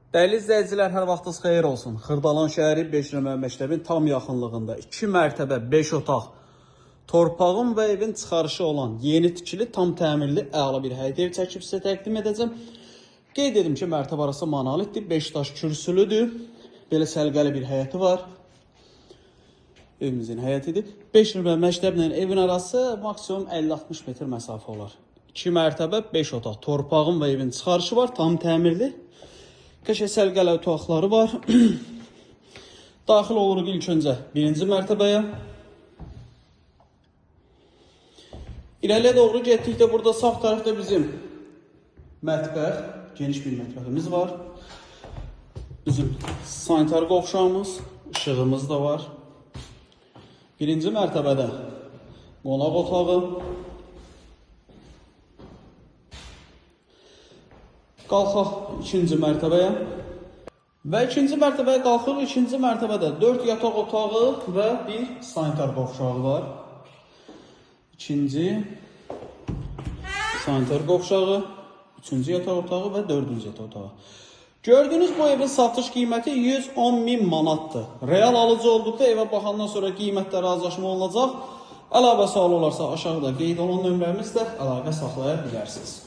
Dəyərli izləyicilər, hər vaxtınız xeyir olsun. Xırdalan şəhəri 5 nömrə məktəbin tam yaxınlığında 2 mərtəbə 5 otaq torpağın və evin çıxarışı olan yeni tikili, tam təmirli, əla bir həyət ev çəkib sizə təqdim edəcəm. Qeyd edim ki, mərtəbə arası monolitdir, 5 daş kürsülüdür. Belə səliqəli bir həyəti var. Evimizin həyətidir. 5 nömrə məktəblə evin arası maksimum 50-60 metr məsafə olar. 2 mərtəbə 5 otaq torpağın və evin çıxarışı var, tam təmirli. Qəşəng səliqəli otaqları var. Daxil oluruq ilk öncə 1-ci mərtəbəyə. İrəliyə doğru getdikdə burada sağ tərəfdə bizim mətbəx, geniş bir mətbəximiz var. Bizim sanitar qovşağımız, işığımız da var. 1-ci mərtəbədə qonaq otağı. Qalxaq 2-ci mərtəbəyə. Və 2-ci mərtəbəyə qalxırıq. 2-ci mərtəbədə 4 yataq otağı və 1 sanitar qovşağı var. 2-ci sanitar qovşağı, 3-cü yataq otağı və 4-cü yataq otağı. Gördüyünüz bu evin satış qiyməti 110.000 manatdır. Real alıcı olduqda evə baxandan sonra qiymətdə razılaşma olunacaq. Əlavə sual olarsa aşağıda qeyd olan nömrəmizlə əlaqə saxlaya bilərsiniz.